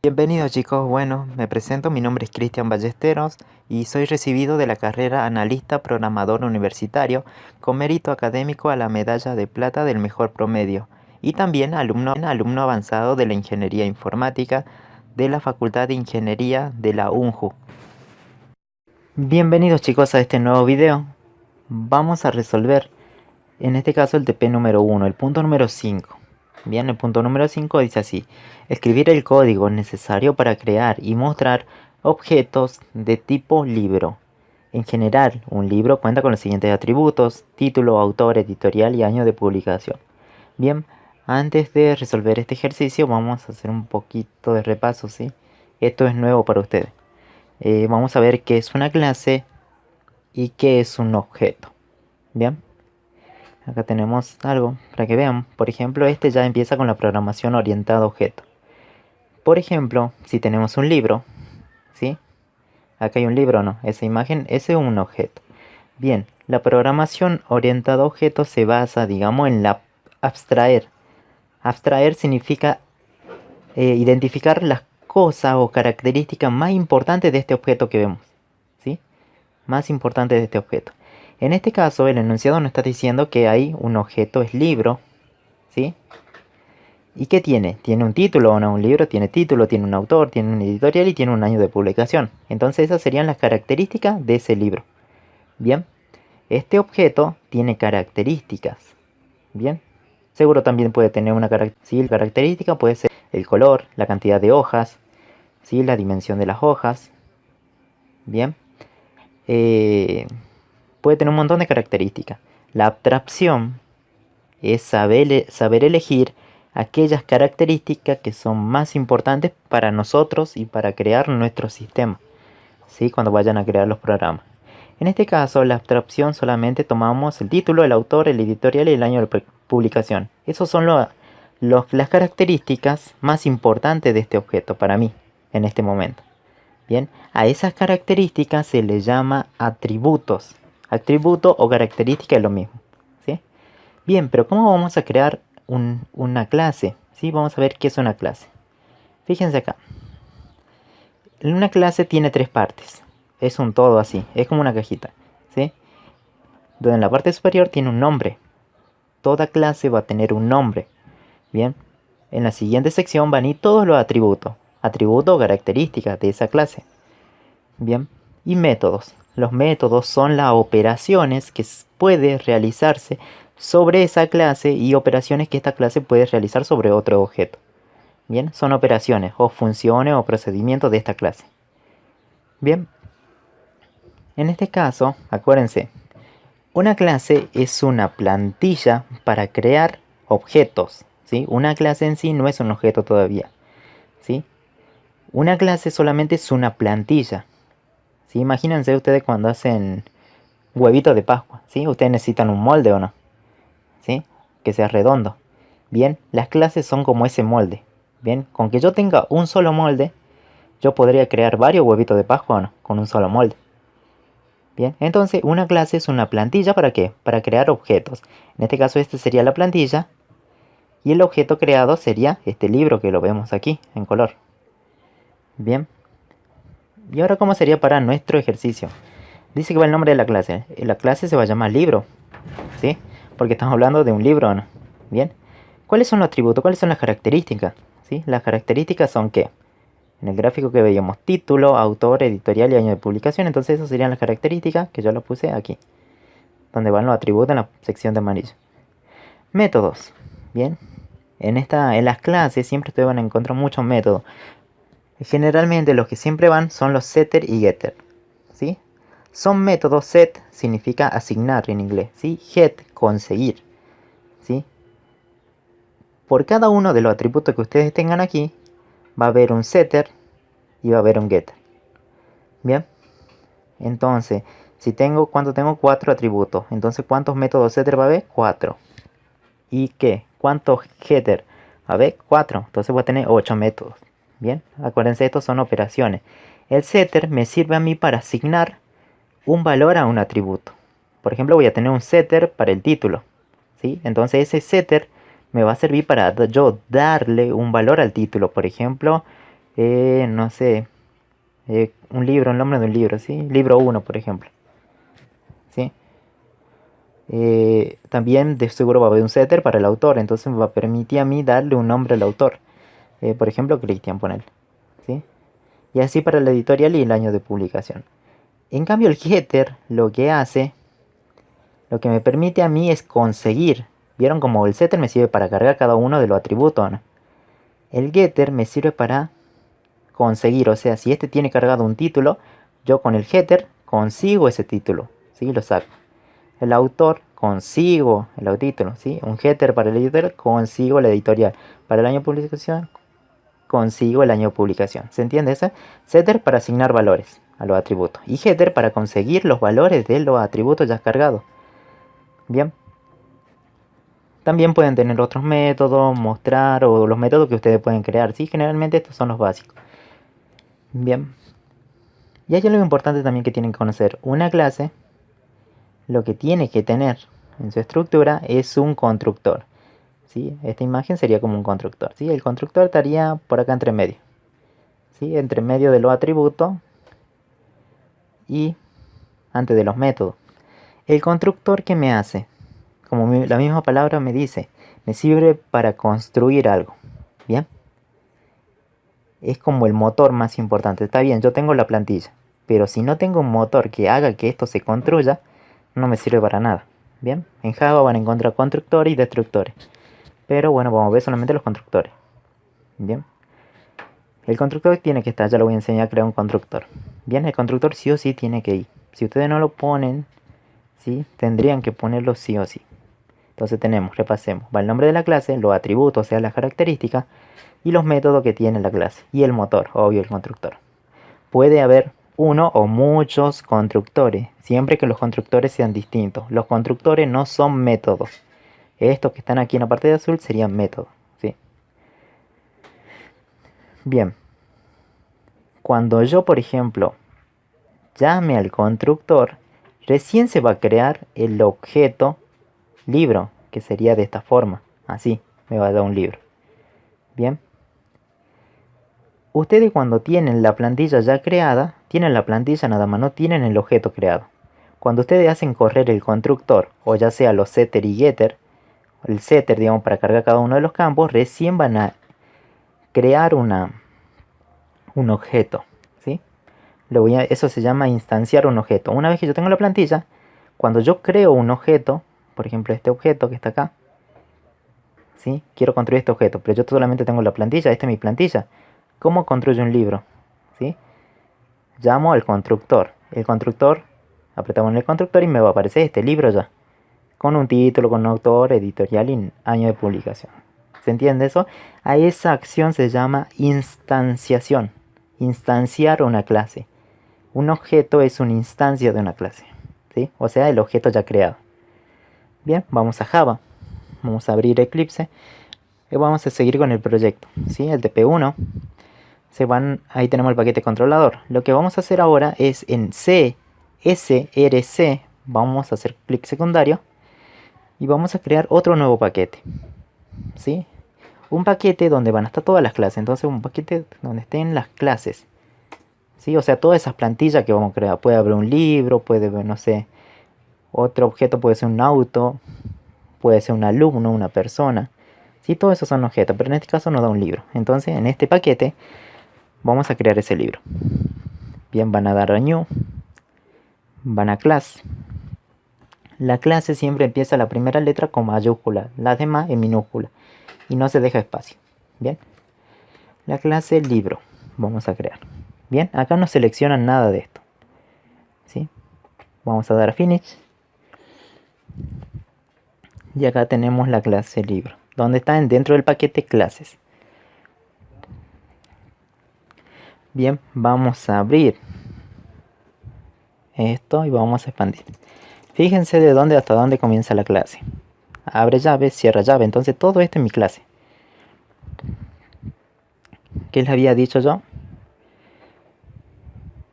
Bienvenidos chicos, bueno, me presento, mi nombre es Cristian Ballesteros y soy recibido de la carrera Analista Programador Universitario con mérito académico a la medalla de plata del mejor promedio y también alumno avanzado de la Ingeniería Informática de la Facultad de Ingeniería de la UNJU. Bienvenidos chicos a este nuevo video. Vamos a resolver en este caso el TP número 1, el punto número 5. Bien, el punto número 5 dice así: escribir el código necesario para crear y mostrar objetos de tipo libro. En general, un libro cuenta con los siguientes atributos: título, autor, editorial y año de publicación. Bien, antes de resolver este ejercicio vamos a hacer un poquito de repaso, ¿sí? Esto es nuevo para ustedes. Vamos a ver qué es una clase y qué es un objeto. Bien. Acá tenemos algo para que vean. Por ejemplo, este ya empieza con la programación orientada a objeto. Por ejemplo, si tenemos un libro, ¿sí? Acá hay un libro, ¿no? Esa imagen, ese es un objeto. Bien, la programación orientada a objetos se basa, digamos, en la abstraer. Abstraer significa identificar las cosas o características más importantes de este objeto que vemos, ¿sí? Más importantes de este objeto. En este caso, el enunciado nos está diciendo que hay un objeto, es libro, ¿sí? ¿Y qué tiene? Tiene un título o no, un libro tiene título, tiene un autor, tiene un editorial y tiene un año de publicación. Entonces esas serían las características de ese libro. Bien, este objeto tiene características. Bien, seguro también puede tener una característica, puede ser el color, la cantidad de hojas, ¿sí? La dimensión de las hojas. Bien, eh, puede tener un montón de características. La abstracción es saber elegir aquellas características que son más importantes para nosotros y para crear nuestro sistema, ¿sí? Cuando vayan a crear los programas. En este caso, la abstracción solamente tomamos el título, el autor, el editorial y el año de publicación. Esas son las características más importantes de este objeto para mí en este momento. Bien, a esas características se les llama atributos. Atributo o característica es lo mismo, ¿sí? Bien, pero ¿cómo vamos a crear una clase? ¿Sí? Vamos a ver qué es una clase. Fíjense acá. Una clase tiene tres partes. Es un todo así. Es como una cajita, ¿sí? Donde en la parte superior tiene un nombre. Toda clase va a tener un nombre. Bien. En la siguiente sección van a ir todos los atributos. Atributos o características de esa clase. Bien. Y métodos. Los métodos son las operaciones que puede realizarse sobre esa clase y operaciones que esta clase puede realizar sobre otro objeto. Bien, son operaciones o funciones o procedimientos de esta clase. Bien, en este caso, acuérdense, una clase es una plantilla para crear objetos, ¿sí? Una clase en sí no es un objeto todavía, ¿sí? Una clase solamente es una plantilla, ¿sí? Imagínense ustedes cuando hacen huevitos de Pascua, ¿sí? Ustedes necesitan un molde o no, ¿sí? Que sea redondo. Bien, las clases son como ese molde. Bien, con que yo tenga un solo molde, yo podría crear varios huevitos de Pascua o no, con un solo molde. Bien, entonces una clase es una plantilla ¿para qué? Para crear objetos. En este caso este sería la plantilla y el objeto creado sería este libro que lo vemos aquí en color. Bien, y ahora ¿cómo sería para nuestro ejercicio? Dice que va el nombre de la clase. La clase se va a llamar libro, ¿sí? Porque estamos hablando de un libro, ¿no? Bien, ¿cuáles son los atributos? ¿Cuáles son las características? ¿Sí? Las características son ¿qué? En el gráfico que veíamos, título, autor, editorial y año de publicación. Entonces esas serían las características que yo lo puse aquí, donde van los atributos en la sección de amarillo. Métodos. Bien, en las clases siempre ustedes van a encontrar muchos métodos. Generalmente los que siempre van son los setter y getter, ¿sí? Son métodos. Set significa asignar en inglés, ¿sí? Get, conseguir, ¿sí? Por cada uno de los atributos que ustedes tengan aquí va a haber un setter y va a haber un getter. Bien, entonces si tengo, ¿cuánto tengo? 4 atributos. Entonces ¿cuántos métodos setter va a haber? 4. ¿Y qué? ¿Cuántos getter? A ver, 4. Entonces voy a tener 8 métodos. Bien, acuérdense, estos son operaciones. El setter me sirve a mí para asignar un valor a un atributo. Por ejemplo, voy a tener un setter para el título, ¿sí? Entonces ese setter me va a servir para yo darle un valor al título. Por ejemplo, no sé, un libro, el nombre de un libro, ¿sí? Libro uno, por ejemplo, ¿sí? También de seguro va a haber un setter para el autor, entonces me va a permitir a mí darle un nombre al autor. Por ejemplo, Cristian, ponerle, ¿sí? Y así para la editorial y el año de publicación. En cambio, el getter lo que hace, lo que me permite a mí es conseguir. ¿Vieron como el setter me sirve para cargar cada uno de los atributos, ¿no? El getter me sirve para conseguir, o sea, si este tiene cargado un título, yo con el getter consigo ese título, ¿sí? Lo saco. El autor, consigo el título, ¿sí? Un getter para el editor, consigo la editorial. Para el año de publicación, consigo el año de publicación. ¿Se entiende eso? Setter para asignar valores a los atributos. Y getter para conseguir los valores de los atributos ya cargados. Bien. También pueden tener otros métodos, mostrar o los métodos que ustedes pueden crear. Sí, generalmente estos son los básicos. Bien. Y hay algo importante también que tienen que conocer. Una clase, lo que tiene que tener en su estructura es un constructor. ¿Sí? Esta imagen sería como un constructor. ¿Sí? El constructor estaría por acá entre medio. ¿Sí? Entre medio de los atributos y antes de los métodos. El constructor, ¿qué me hace? Como la misma palabra me dice, me sirve para construir algo. ¿Bien? Es como el motor más importante. Está bien, yo tengo la plantilla, pero si no tengo un motor que haga que esto se construya, no me sirve para nada. Bien, en Java van a encontrar constructores y destructores, pero bueno, vamos a ver solamente los constructores. Bien, el constructor tiene que estar, ya lo voy a enseñar a crear un constructor. Bien, el constructor sí o sí tiene que ir. Si ustedes no lo ponen, ¿sí? Tendrían que ponerlo sí o sí. Entonces tenemos, repasemos, va el nombre de la clase, los atributos, o sea, las características, y los métodos que tiene la clase, y el motor, obvio, el constructor. Puede haber uno o muchos constructores, siempre que los constructores sean distintos. Los constructores no son métodos. Estos que están aquí en la parte de azul serían métodos, ¿sí? Bien, cuando yo, por ejemplo, llame al constructor, recién se va a crear el objeto libro, que sería de esta forma, así, me va a dar un libro. Bien. Ustedes cuando tienen la plantilla ya creada, tienen la plantilla nada más, no tienen el objeto creado. Cuando ustedes hacen correr el constructor, o ya sea los setter y getter, el setter, digamos, para cargar cada uno de los campos, recién van a crear un objeto, ¿sí? Eso se llama instanciar un objeto. Una vez que yo tengo la plantilla, cuando yo creo un objeto, por ejemplo este objeto que está acá, ¿sí? Quiero construir este objeto, pero yo solamente tengo la plantilla, esta es mi plantilla. ¿Cómo construyo un libro? ¿Sí? Llamo al constructor. El constructor, apretamos en el constructor y me va a aparecer este libro ya. Con un título, con un autor, editorial y año de publicación. ¿Se entiende eso? A esa acción se llama instanciación. Instanciar una clase. Un objeto es una instancia de una clase, ¿sí? O sea, el objeto ya creado. Bien, vamos a Java. Vamos a abrir Eclipse. Y vamos a seguir con el proyecto, ¿sí? El TP1. Ahí tenemos el paquete controlador. Lo que vamos a hacer ahora es en CSRC. Vamos a hacer clic secundario. Y vamos a crear otro nuevo paquete, ¿sí? Un paquete donde van a estar todas las clases. Entonces un paquete donde estén las clases, ¿sí? O sea, todas esas plantillas que vamos a crear. Puede haber un libro, puede haber, no sé, otro objeto puede ser un auto, puede ser un alumno, una persona, ¿sí? Todos esos son objetos, pero en este caso nos da un libro. Entonces en este paquete vamos a crear ese libro. Bien, van a dar a new, van a class. La clase siempre empieza la primera letra con mayúscula, las demás en minúscula y no se deja espacio. Bien, la clase libro vamos a crear. Bien, acá no seleccionan nada de esto, ¿sí? Vamos a dar a finish y acá tenemos la clase libro, donde está dentro del paquete clases. Bien, vamos a abrir esto y vamos a expandir. Fíjense de dónde hasta dónde comienza la clase. Abre llave, cierra llave. Entonces todo esto es mi clase. ¿Qué les había dicho yo?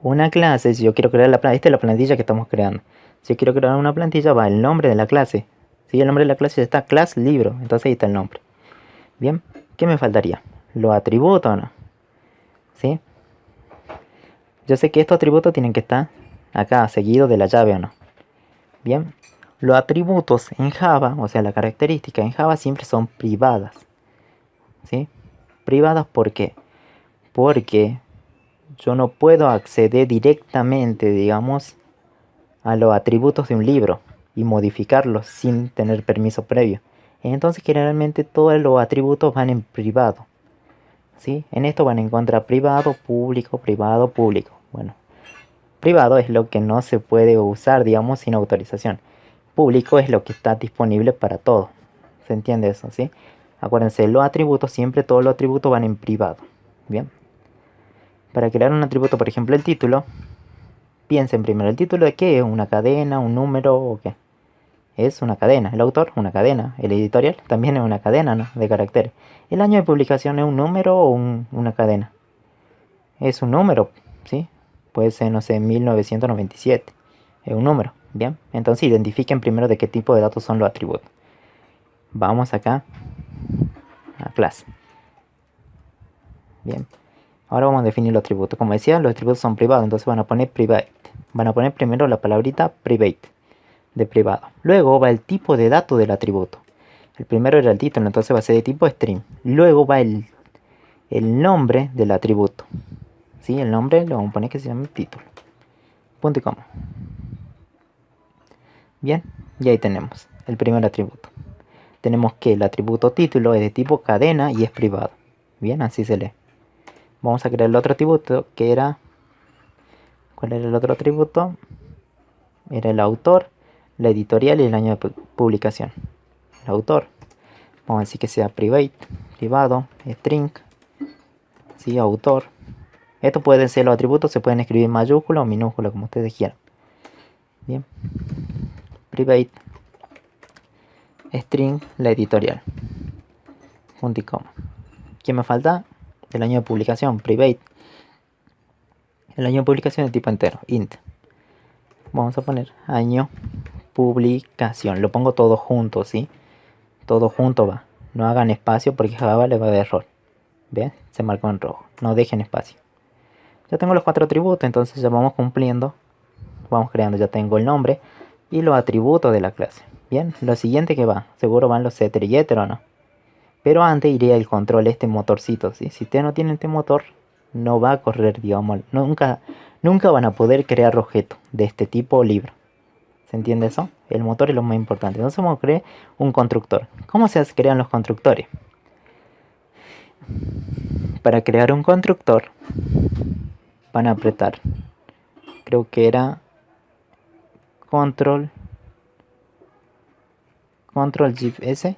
Una clase, si yo quiero crear esta es la plantilla que estamos creando. Si yo quiero crear una plantilla, va el nombre de la clase. Si el nombre de la clase está class libro, entonces ahí está el nombre. Bien, ¿qué me faltaría? Los atributos, ¿no? ¿sí? Yo sé que estos atributos tienen que estar acá, seguidos de la llave o no. Bien, los atributos en Java, o sea, la característica en Java siempre son privadas, ¿sí? Privadas, ¿por qué? Porque yo no puedo acceder directamente, digamos, a los atributos de un libro y modificarlos sin tener permiso previo. Entonces, generalmente todos los atributos van en privado, ¿sí? En esto van a encontrar privado, público, privado, público. Bueno, privado es lo que no se puede usar, digamos, sin autorización. Público es lo que está disponible para todos. ¿Se entiende eso, sí? Acuérdense, los atributos, siempre todos los atributos van en privado. Bien. Para crear un atributo, por ejemplo, el título, piensen primero, ¿el título de qué es? ¿Una cadena, un número o qué? Es una cadena. El autor, una cadena. El editorial también es una cadena, ¿no? De caracteres. ¿El año de publicación es un número o una cadena? Es un número, ¿sí? Puede ser, no sé, 1997. Es un número, ¿bien? Entonces identifiquen primero de qué tipo de datos son los atributos. Vamos acá a clase. Bien. Ahora vamos a definir los atributos. Como decía, los atributos son privados, entonces van a poner private. Van a poner primero la palabrita private, de privado. Luego va el tipo de dato del atributo. El primero era el título, entonces va a ser de tipo string. Luego va el nombre del atributo. ¿Sí? El nombre lo vamos a poner que se llame título. Punto y coma. Bien, y ahí tenemos el primer atributo. Tenemos que el atributo título es de tipo cadena y es privado. Bien, así se lee. Vamos a crear el otro atributo que era... ¿Cuál era el otro atributo? Era el autor, la editorial y el año de publicación. El autor. Vamos a decir que sea private, privado, string, ¿sí? Autor. Estos pueden ser los atributos, se pueden escribir en mayúscula o minúscula, como ustedes quieran. Bien. Private, string, la editorial. Punto y coma. ¿Qué me falta? El año de publicación, private. El año de publicación de tipo entero, int. Vamos a poner año publicación. Lo pongo todo junto, ¿sí? Todo junto va. No hagan espacio porque Java le va a dar error. ¿Ven? Se marcó en rojo. No dejen espacio. Ya tengo los 4 atributos, entonces ya vamos cumpliendo. Vamos creando, ya tengo el nombre y los atributos de la clase. Bien, lo siguiente que va. Seguro van los setter y getter o no. Pero antes iría el control, este motorcito, ¿sí? Si ustedes no tienen este motor, no va a correr, digamos. Nunca van a poder crear objetos de este tipo libro. ¿Se entiende eso? El motor es lo más importante. Entonces vamos a crear un constructor. ¿Cómo se crean los constructores? Para crear un constructor van a apretar, creo que era control Shift S